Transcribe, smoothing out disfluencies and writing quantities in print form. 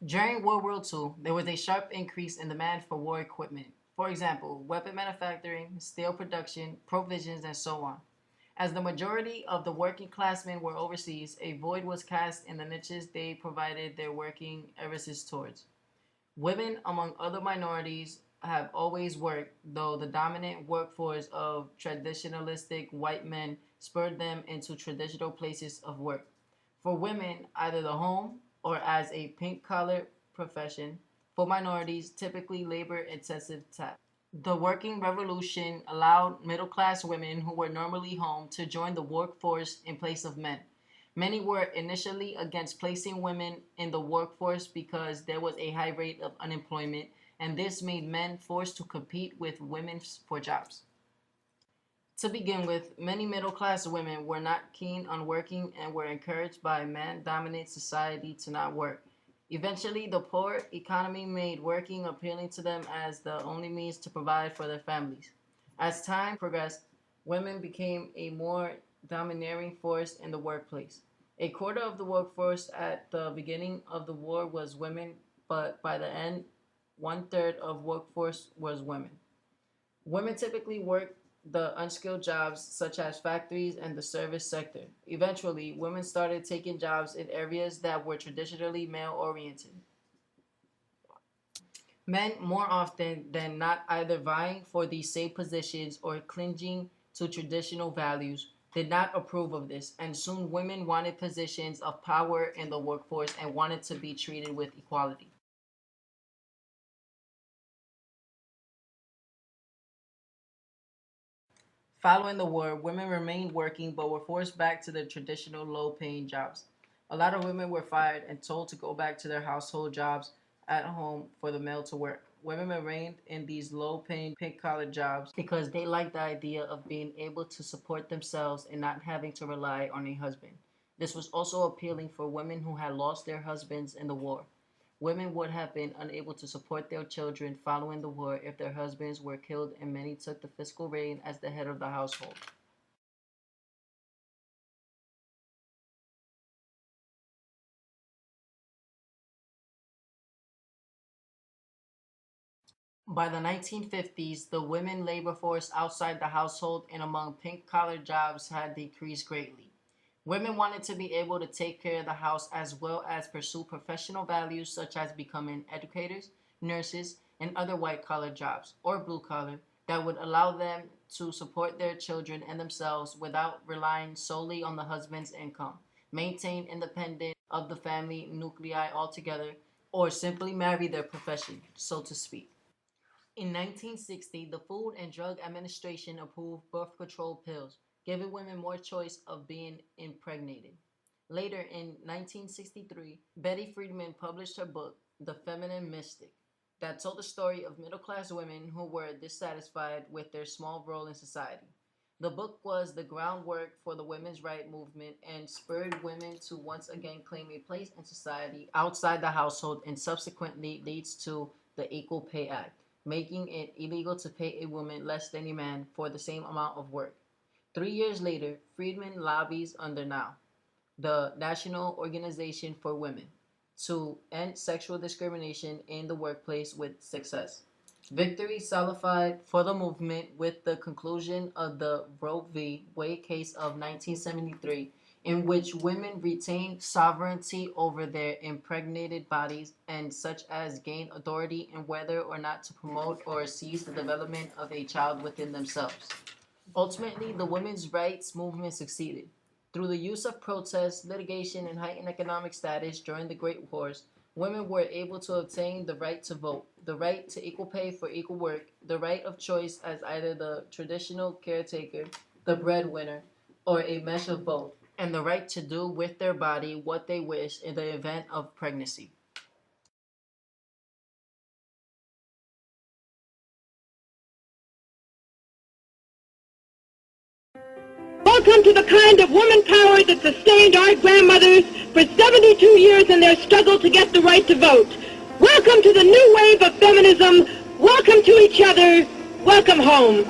During World War II, there was a sharp increase in demand for war equipment. For example, weapon manufacturing, steel production, provisions, and so on. As the majority of the working class men were overseas, a void was cast in the niches they provided their working heiresses towards. Women, among other minorities, have always worked, though the dominant workforce of traditionalistic white men spurred them into traditional places of work. For women, either the home or as a pink collar profession. For minorities, typically labor intensive tasks. The working revolution allowed middle class women who were normally home to join the workforce in place of men. Many were initially against placing women in the workforce because there was a high rate of unemployment, and this made men forced to compete with women for jobs. To begin with, many middle class women were not keen on working and were encouraged by a man dominated society to not work. Eventually, the poor economy made working appealing to them as the only means to provide for their families. As time progressed, women became a more domineering force in the workplace. A quarter of the workforce at the beginning of the war was women, but by the end, one-third of workforce was women. Women typically worked the unskilled jobs such as factories and the service sector. Eventually, women started taking jobs in areas that were traditionally male-oriented. Men, more often than not, either vying for these same positions or clinging to traditional values, did not approve of this, and soon women wanted positions of power in the workforce and wanted to be treated with equality. Following the war, women remained working but were forced back to their traditional low paying jobs. A lot of women were fired and told to go back to their household jobs at home for the male to work. Women remained in these low paying pink collar jobs because they liked the idea of being able to support themselves and not having to rely on a husband. This was also appealing for women who had lost their husbands in the war. Women would have been unable to support their children following the war if their husbands were killed, and many took the fiscal reign as the head of the household. By the 1950s, the women labor force outside the household and among pink collar jobs had decreased greatly. Women wanted to be able to take care of the house as well as pursue professional values such as becoming educators, nurses, and other white collar jobs or blue collar that would allow them to support their children and themselves without relying solely on the husband's income, maintain independence of the family nuclei altogether, or simply marry their profession, so to speak. In 1960, the Food and Drug Administration approved birth control pills, giving women more choice of being impregnated. Later, in 1963, Betty Friedan published her book, The Feminine Mystic, that told the story of middle class women who were dissatisfied with their small role in society. The book was the groundwork for the women's rights movement and spurred women to once again claim a place in society outside the household, and subsequently leads to the Equal Pay Act, making it illegal to pay a woman less than a man for the same amount of work. 3 years later, Friedman lobbies under NOW, the National Organization for Women, to end sexual discrimination in the workplace with success. Victory solidified for the movement with the conclusion of the Roe v. Wade case of 1973, in which women retained sovereignty over their impregnated bodies and such as gain authority in whether or not to promote or seize the development of a child within themselves. Ultimately, the women's rights movement succeeded. Through the use of protest, litigation, and heightened economic status during the Great Wars, women were able to obtain the right to vote, the right to equal pay for equal work, the right of choice as either the traditional caretaker, the breadwinner, or a mesh of both, and the right to do with their body what they wish in the event of pregnancy. Welcome to the kind of woman power that sustained our grandmothers for 72 years in their struggle to get the right to vote. Welcome to the new wave of feminism. Welcome to each other. Welcome home.